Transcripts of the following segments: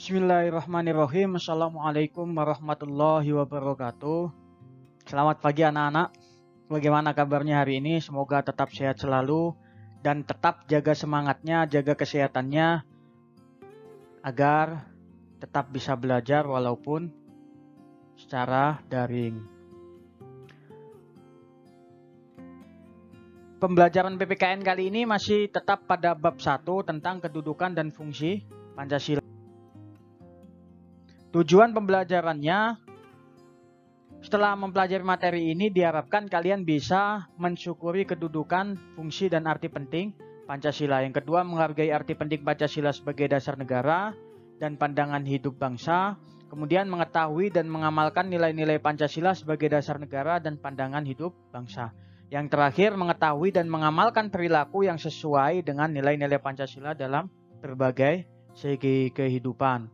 Bismillahirrahmanirrahim. Assalamualaikum warahmatullahi wabarakatuh. Selamat pagi anak-anak. Bagaimana kabarnya hari ini? Semoga tetap sehat selalu dan tetap jaga semangatnya, jaga kesehatannya agar tetap bisa belajar walaupun secara daring. Pembelajaran PPKN kali ini masih tetap pada bab 1 tentang kedudukan dan fungsi Pancasila. Tujuan pembelajarannya, setelah mempelajari materi ini diharapkan kalian bisa mensyukuri kedudukan, fungsi, dan arti penting Pancasila. Yang kedua, menghargai arti penting Pancasila sebagai dasar negara dan pandangan hidup bangsa. Kemudian mengetahui dan mengamalkan nilai-nilai Pancasila sebagai dasar negara dan pandangan hidup bangsa. Yang terakhir, mengetahui dan mengamalkan perilaku yang sesuai dengan nilai-nilai Pancasila dalam berbagai segi kehidupan.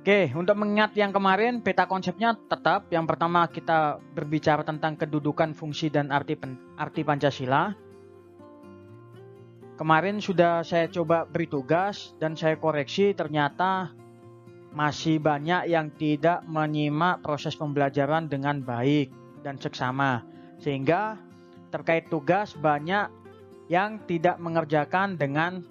Oke, untuk mengingat yang kemarin, peta konsepnya tetap. Yang pertama kita berbicara tentang kedudukan, fungsi, dan arti Pancasila. Kemarin sudah saya coba beri tugas dan saya koreksi, ternyata masih banyak yang tidak menyimak proses pembelajaran dengan baik dan seksama. Sehingga terkait tugas banyak yang tidak mengerjakan dengan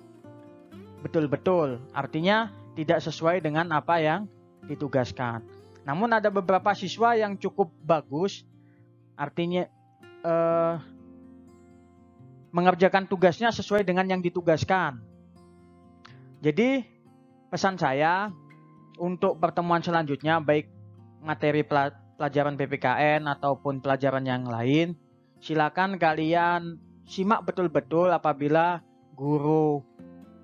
betul-betul. Artinya tidak sesuai dengan apa yang ditugaskan. Namun ada beberapa siswa yang cukup bagus, artinya mengerjakan tugasnya sesuai dengan yang ditugaskan. Jadi pesan saya untuk pertemuan selanjutnya, baik materi pelajaran PPKN ataupun pelajaran yang lain, silakan kalian simak betul-betul. Apabila guru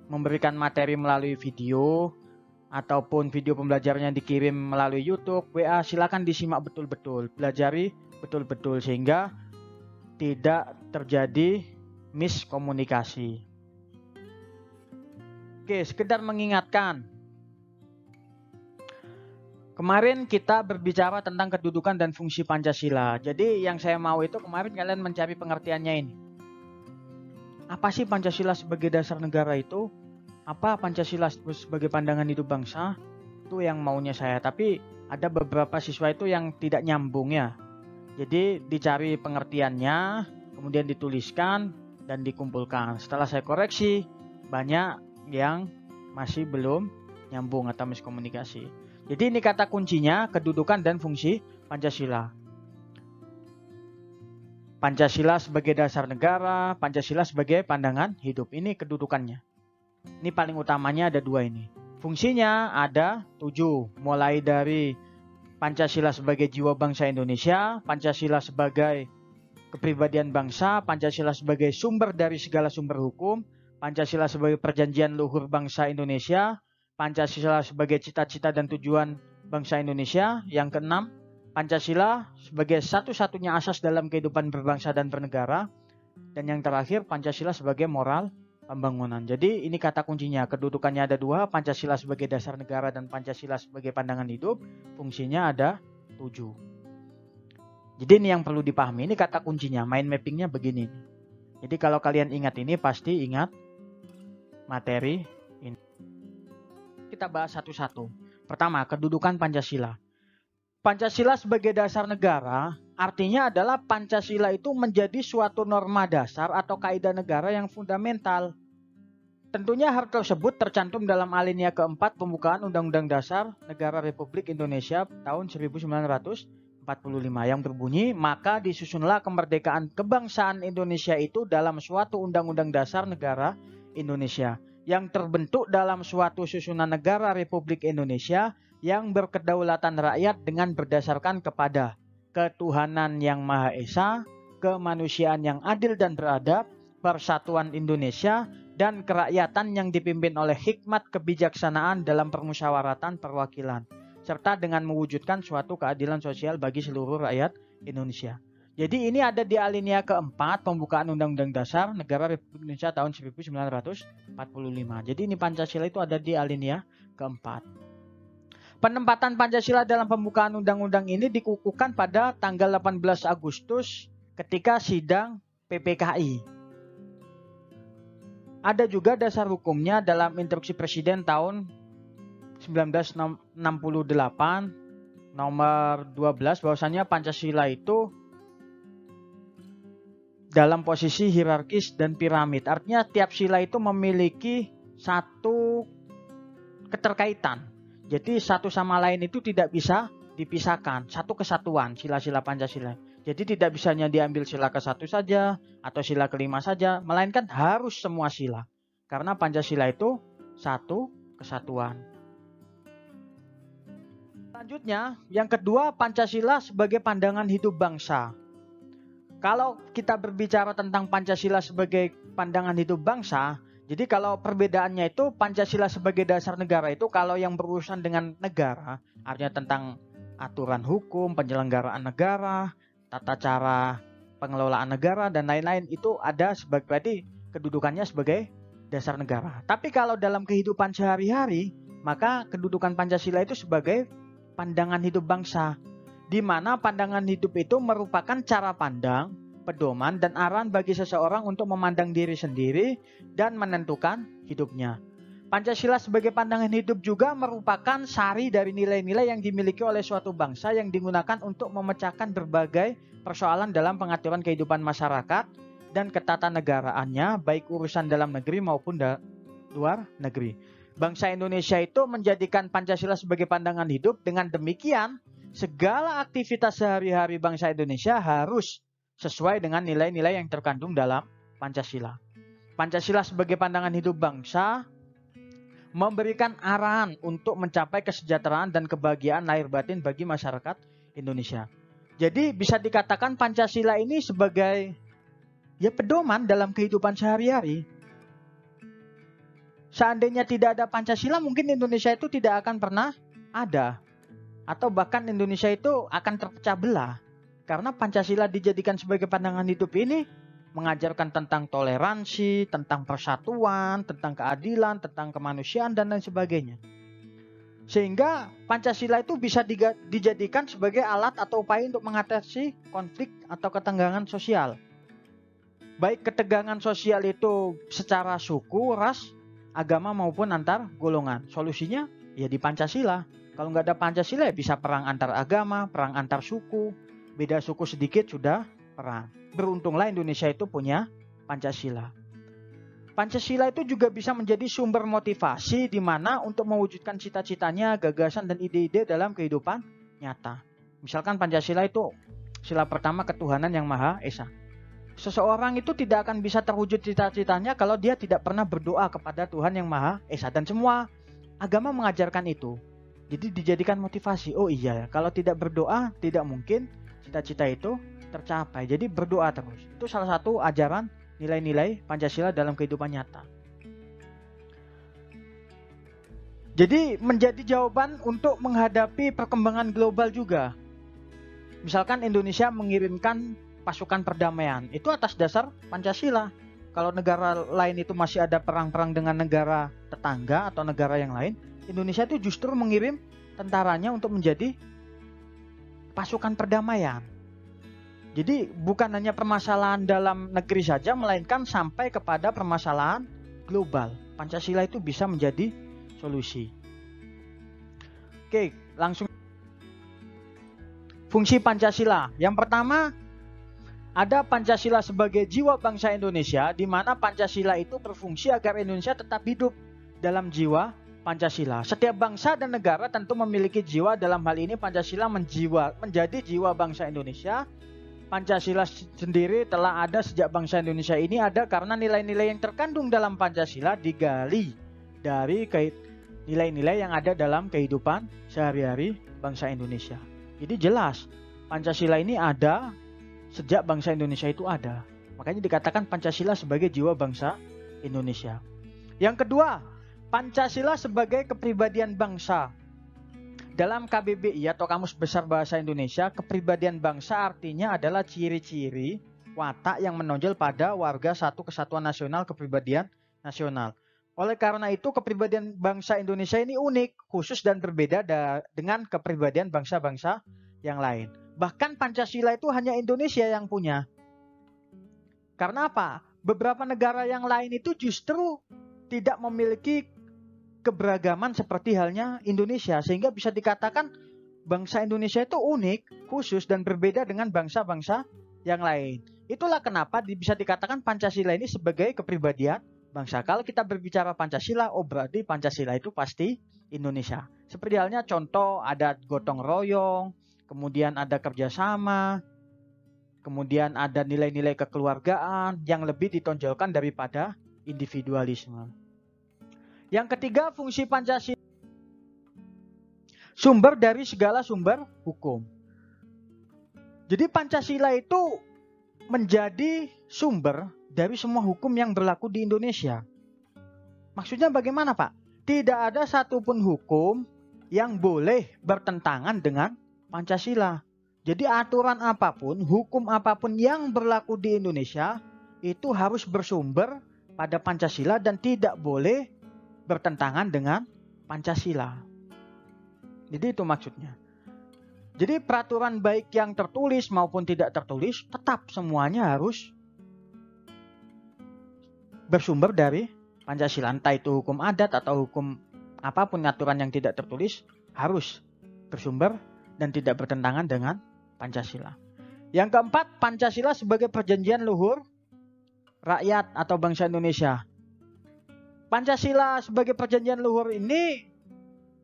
memberikan materi melalui video ataupun video pembelajarannya dikirim melalui YouTube, WA, silakan disimak betul-betul, pelajari betul-betul sehingga tidak terjadi miskomunikasi. Oke, sekedar mengingatkan. Kemarin kita berbicara tentang kedudukan dan fungsi Pancasila. Jadi yang saya mau itu kemarin kalian mencari pengertiannya ini. Apa sih Pancasila sebagai dasar negara itu? Apa Pancasila sebagai pandangan hidup bangsa? Itu yang maunya saya. Tapi ada beberapa siswa itu yang tidak nyambung ya. Jadi dicari pengertiannya, kemudian dituliskan dan dikumpulkan. Setelah saya koreksi, banyak yang masih belum nyambung atau miskomunikasi. Jadi ini kata kuncinya, kedudukan dan fungsi Pancasila. Pancasila sebagai dasar negara, Pancasila sebagai pandangan hidup. Ini kedudukannya. Ini paling utamanya ada 2 ini. Fungsinya ada 7. Mulai dari Pancasila sebagai jiwa bangsa Indonesia, Pancasila sebagai kepribadian bangsa, Pancasila sebagai sumber dari segala sumber hukum, Pancasila sebagai perjanjian luhur bangsa Indonesia, Pancasila sebagai cita-cita dan tujuan bangsa Indonesia. Yang keenam, Pancasila sebagai satu-satunya asas dalam kehidupan berbangsa dan bernegara. Dan yang terakhir, Pancasila sebagai moral pembangunan. Jadi ini kata kuncinya, kedudukannya ada 2, Pancasila sebagai dasar negara dan Pancasila sebagai pandangan hidup, fungsinya ada 7. Jadi ini yang perlu dipahami, ini kata kuncinya, mind mappingnya begini. Jadi kalau kalian ingat ini, pasti ingat materi ini. Kita bahas satu-satu. Pertama, kedudukan Pancasila. Pancasila sebagai dasar negara, artinya adalah Pancasila itu menjadi suatu norma dasar atau kaidah negara yang fundamental. Tentunya hal tersebut tercantum dalam alinea keempat pembukaan Undang-Undang Dasar Negara Republik Indonesia tahun 1945 yang berbunyi, maka disusunlah kemerdekaan kebangsaan Indonesia itu dalam suatu Undang-Undang Dasar Negara Indonesia yang terbentuk dalam suatu susunan negara Republik Indonesia yang berkedaulatan rakyat dengan berdasarkan kepada ketuhanan yang Maha Esa, kemanusiaan yang adil dan beradab, persatuan Indonesia, dan kerakyatan yang dipimpin oleh hikmat kebijaksanaan dalam permusyawaratan perwakilan, serta dengan mewujudkan suatu keadilan sosial bagi seluruh rakyat Indonesia. Jadi ini ada di alinea keempat pembukaan Undang-Undang Dasar Negara Republik Indonesia tahun 1945. Jadi ini Pancasila itu ada di alinea keempat. Penempatan Pancasila dalam pembukaan undang-undang ini dikukuhkan pada tanggal 18 Agustus ketika sidang PPKI. Ada juga dasar hukumnya dalam Instruksi Presiden tahun 1968 nomor 12 bahwasanya Pancasila itu dalam posisi hierarkis dan piramid. Artinya tiap sila itu memiliki satu keterkaitan. Jadi satu sama lain itu tidak bisa dipisahkan. Satu kesatuan sila-sila Pancasila. Jadi tidak bisanya diambil sila ke-1 saja atau sila ke-5 saja, melainkan harus semua sila. Karena Pancasila itu satu kesatuan. Selanjutnya, yang kedua, Pancasila sebagai pandangan hidup bangsa. Kalau kita berbicara tentang Pancasila sebagai pandangan hidup bangsa, jadi kalau perbedaannya itu Pancasila sebagai dasar negara itu kalau yang berurusan dengan negara, artinya tentang aturan hukum, penyelenggaraan negara, tata cara pengelolaan negara, dan lain-lain itu ada sebagai berarti kedudukannya sebagai dasar negara. Tapi kalau dalam kehidupan sehari-hari, maka kedudukan Pancasila itu sebagai pandangan hidup bangsa, di mana pandangan hidup itu merupakan cara pandang, pedoman, dan arahan bagi seseorang untuk memandang diri sendiri dan menentukan hidupnya. Pancasila sebagai pandangan hidup juga merupakan sari dari nilai-nilai yang dimiliki oleh suatu bangsa yang digunakan untuk memecahkan berbagai persoalan dalam pengaturan kehidupan masyarakat dan ketatanegaraannya, baik urusan dalam negeri maupun luar negeri. Bangsa Indonesia itu menjadikan Pancasila sebagai pandangan hidup. Dengan demikian, segala aktivitas sehari-hari bangsa Indonesia harus sesuai dengan nilai-nilai yang terkandung dalam Pancasila. Pancasila sebagai pandangan hidup bangsa memberikan arahan untuk mencapai kesejahteraan dan kebahagiaan lahir batin bagi masyarakat Indonesia. Jadi bisa dikatakan Pancasila ini sebagai pedoman dalam kehidupan sehari-hari. Seandainya tidak ada Pancasila, mungkin Indonesia itu tidak akan pernah ada. Atau bahkan Indonesia itu akan terpecah belah. Karena Pancasila dijadikan sebagai pandangan hidup ini mengajarkan tentang toleransi, tentang persatuan, tentang keadilan, tentang kemanusiaan, dan lain sebagainya. Sehingga Pancasila itu bisa dijadikan sebagai alat atau upaya untuk mengatasi konflik atau ketegangan sosial. Baik ketegangan sosial itu secara suku, ras, agama maupun antar golongan. Solusinya ya di Pancasila. Kalau nggak ada Pancasila ya bisa perang antar agama, perang antar suku. Beda suku sedikit sudah perang. Beruntunglah Indonesia itu punya Pancasila. Pancasila itu juga bisa menjadi sumber motivasi di mana untuk mewujudkan cita-citanya, gagasan, dan ide-ide dalam kehidupan nyata. Misalkan Pancasila itu sila pertama ketuhanan yang Maha Esa. Seseorang itu tidak akan bisa terwujud cita-citanya kalau dia tidak pernah berdoa kepada Tuhan yang Maha Esa. Dan semua agama mengajarkan itu. Jadi dijadikan motivasi. Oh iya, kalau tidak berdoa tidak mungkin cita-cita itu tercapai. Jadi berdoa terus. Itu salah satu ajaran nilai-nilai Pancasila dalam kehidupan nyata. Jadi menjadi jawaban untuk menghadapi perkembangan global juga. Misalkan Indonesia mengirimkan pasukan perdamaian, itu atas dasar Pancasila. Kalau negara lain itu masih ada perang-perang dengan negara tetangga atau negara yang lain, Indonesia itu justru mengirim tentaranya untuk menjadi pasukan perdamaian. Jadi bukan hanya permasalahan dalam negeri saja, melainkan sampai kepada permasalahan global. Pancasila itu bisa menjadi solusi. Oke, langsung. Fungsi Pancasila. Yang pertama, ada Pancasila sebagai jiwa bangsa Indonesia, di mana Pancasila itu berfungsi agar Indonesia tetap hidup dalam jiwa Pancasila. Setiap bangsa dan negara tentu memiliki jiwa, dalam hal ini Pancasila menjadi jiwa bangsa Indonesia. Pancasila sendiri telah ada sejak bangsa Indonesia ini ada karena nilai-nilai yang terkandung dalam Pancasila digali dari nilai-nilai yang ada dalam kehidupan sehari-hari bangsa Indonesia. Jadi jelas Pancasila ini ada sejak bangsa Indonesia itu ada. Makanya dikatakan Pancasila sebagai jiwa bangsa Indonesia. Yang kedua, Pancasila sebagai kepribadian bangsa. Dalam KBBI atau Kamus Besar Bahasa Indonesia, kepribadian bangsa artinya adalah ciri-ciri watak yang menonjol pada warga satu kesatuan nasional, kepribadian nasional. Oleh karena itu, kepribadian bangsa Indonesia ini unik, khusus dan berbeda dengan kepribadian bangsa-bangsa yang lain. Bahkan Pancasila itu hanya Indonesia yang punya. Karena apa? beberapa negara yang lain itu justru tidak memiliki keberagaman seperti halnya Indonesia, sehingga bisa dikatakan bangsa Indonesia itu unik, khusus, dan berbeda dengan bangsa-bangsa yang lain. Itulah kenapa bisa dikatakan Pancasila ini sebagai kepribadian bangsa. Kalau kita berbicara Pancasila, oh berarti Pancasila itu pasti Indonesia. Seperti halnya contoh ada gotong royong, kemudian ada kerjasama, kemudian ada nilai-nilai kekeluargaan yang lebih ditonjolkan daripada individualisme. Yang ketiga, fungsi Pancasila sumber dari segala sumber hukum. Jadi Pancasila itu menjadi sumber dari semua hukum yang berlaku di Indonesia. Maksudnya bagaimana, Pak? Tidak ada satupun hukum yang boleh bertentangan dengan Pancasila. Jadi aturan apapun, hukum apapun yang berlaku di Indonesia itu harus bersumber pada Pancasila dan tidak boleh bertentangan dengan Pancasila. Jadi itu maksudnya. Jadi peraturan baik yang tertulis maupun tidak tertulis tetap semuanya harus bersumber dari Pancasila. Entah itu hukum adat atau hukum apapun, aturan yang tidak tertulis harus bersumber dan tidak bertentangan dengan Pancasila. Yang keempat, Pancasila sebagai perjanjian luhur rakyat atau bangsa Indonesia. Pancasila sebagai perjanjian luhur ini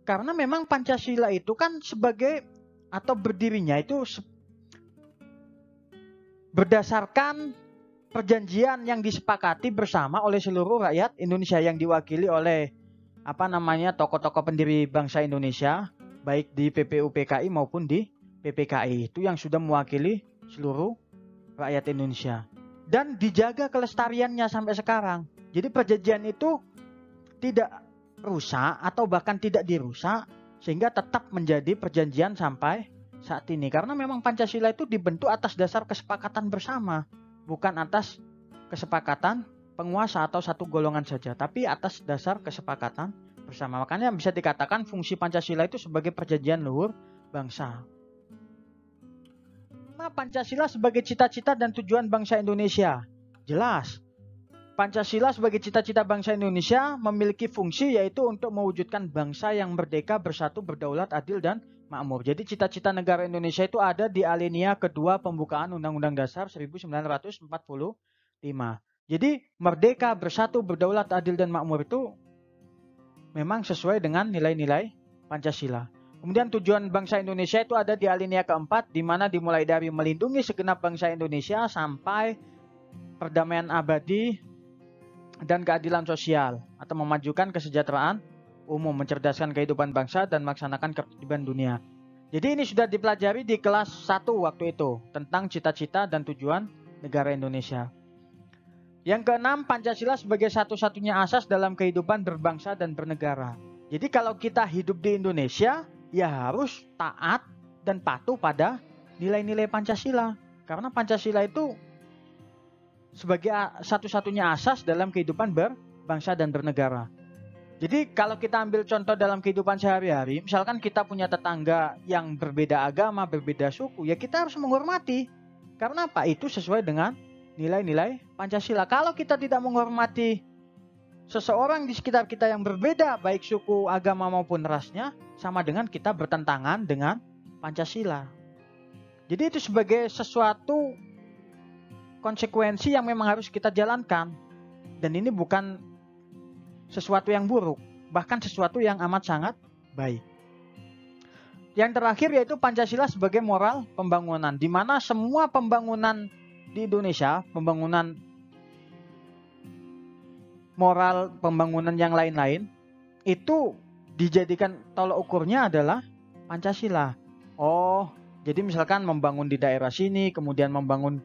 karena memang Pancasila itu kan sebagai atau berdirinya itu berdasarkan perjanjian yang disepakati bersama oleh seluruh rakyat Indonesia yang diwakili oleh tokoh-tokoh pendiri bangsa Indonesia, baik di PPUPKI maupun di PPKI, itu yang sudah mewakili seluruh rakyat Indonesia dan dijaga kelestariannya sampai sekarang. Jadi perjanjian itu tidak rusak atau bahkan tidak dirusak, sehingga tetap menjadi perjanjian sampai saat ini. Karena memang Pancasila itu dibentuk atas dasar kesepakatan bersama, bukan atas kesepakatan penguasa atau satu golongan saja, tapi atas dasar kesepakatan bersama. Makanya bisa dikatakan fungsi Pancasila itu sebagai perjanjian luhur bangsa. Nah, Pancasila sebagai cita-cita dan tujuan bangsa Indonesia. Jelas, Pancasila sebagai cita-cita bangsa Indonesia memiliki fungsi yaitu untuk mewujudkan bangsa yang merdeka, bersatu, berdaulat, adil, dan makmur. Jadi cita-cita negara Indonesia itu ada di alinea kedua pembukaan Undang-Undang Dasar 1945. Jadi merdeka, bersatu, berdaulat, adil, dan makmur itu memang sesuai dengan nilai-nilai Pancasila. Kemudian tujuan bangsa Indonesia itu ada di alinea keempat, di mana dimulai dari melindungi segenap bangsa Indonesia sampai perdamaian abadi dan keadilan sosial, atau memajukan kesejahteraan umum, mencerdaskan kehidupan bangsa, dan melaksanakan ketertiban dunia. Jadi ini sudah dipelajari di kelas 1 waktu itu, tentang cita-cita dan tujuan negara Indonesia. Yang keenam, Pancasila sebagai satu-satunya asas dalam kehidupan berbangsa dan bernegara. Jadi kalau kita hidup di Indonesia, ya harus taat dan patuh pada nilai-nilai Pancasila. Karena Pancasila itu sebagai satu-satunya asas dalam kehidupan berbangsa dan bernegara. Jadi kalau kita ambil contoh dalam kehidupan sehari-hari, misalkan kita punya tetangga yang berbeda agama, berbeda suku, ya kita harus menghormati. Karena apa? Itu sesuai dengan nilai-nilai Pancasila. Kalau kita tidak menghormati seseorang di sekitar kita yang berbeda, baik suku, agama maupun rasnya, sama dengan kita bertentangan dengan Pancasila. Jadi itu sebagai sesuatu konsekuensi yang memang harus kita jalankan. Dan ini bukan sesuatu yang buruk, bahkan sesuatu yang amat sangat baik. Yang terakhir yaitu Pancasila sebagai moral pembangunan, di mana semua pembangunan di Indonesia, pembangunan moral, pembangunan yang lain-lain, itu dijadikan tolok ukurnya adalah Pancasila. Oh, jadi misalkan membangun di daerah sini, kemudian membangun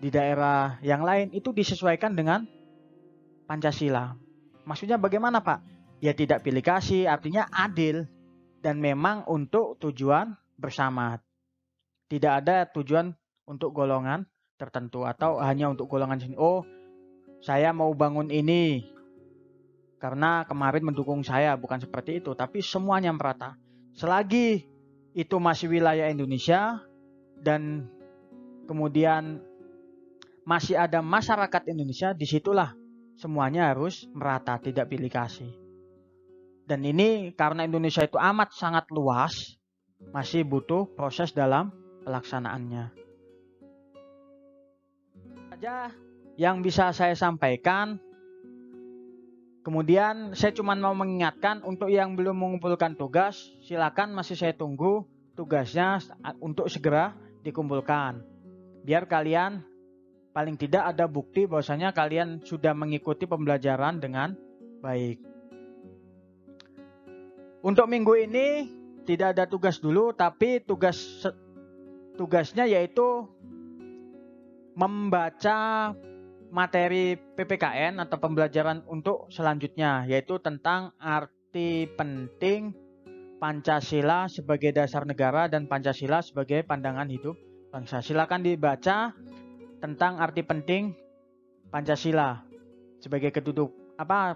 di daerah yang lain, itu disesuaikan dengan Pancasila. Maksudnya bagaimana, Pak? Ya tidak pilih kasih, artinya adil dan memang untuk tujuan bersama. Tidak ada tujuan untuk golongan tertentu atau hanya untuk golongan sini. Oh, saya mau bangun ini karena kemarin mendukung saya, bukan seperti itu, tapi semuanya merata. Selagi itu masih wilayah Indonesia dan kemudian masih ada masyarakat Indonesia, disitulah semuanya harus merata, tidak pilih kasih. Dan ini karena Indonesia itu amat sangat luas, masih butuh proses dalam pelaksanaannya. Saja yang bisa saya sampaikan. Kemudian saya cuma mau mengingatkan untuk yang belum mengumpulkan tugas, silakan masih saya tunggu tugasnya untuk segera dikumpulkan. Biar kalian paling tidak ada bukti bahwasanya kalian sudah mengikuti pembelajaran dengan baik. Untuk minggu ini tidak ada tugas dulu, tapi tugasnya yaitu membaca materi PPKN atau pembelajaran untuk selanjutnya, yaitu tentang arti penting Pancasila sebagai dasar negara dan Pancasila sebagai pandangan hidup bangsa. Silakan dibaca tentang arti penting Pancasila sebagai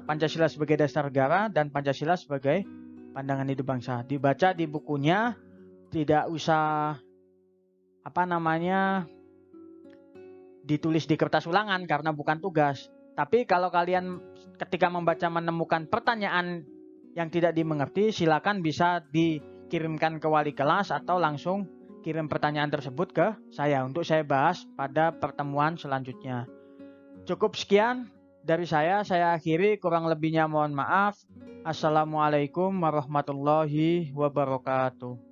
Pancasila sebagai dasar negara dan Pancasila sebagai pandangan hidup bangsa. Dibaca di bukunya, tidak usah ditulis di kertas ulangan karena bukan tugas. Tapi kalau kalian ketika membaca menemukan pertanyaan yang tidak dimengerti, silakan bisa dikirimkan ke wali kelas atau langsung kirim pertanyaan tersebut ke saya untuk saya bahas pada pertemuan selanjutnya. Cukup sekian dari saya akhiri, kurang lebihnya mohon maaf. Assalamualaikum warahmatullahi wabarakatuh.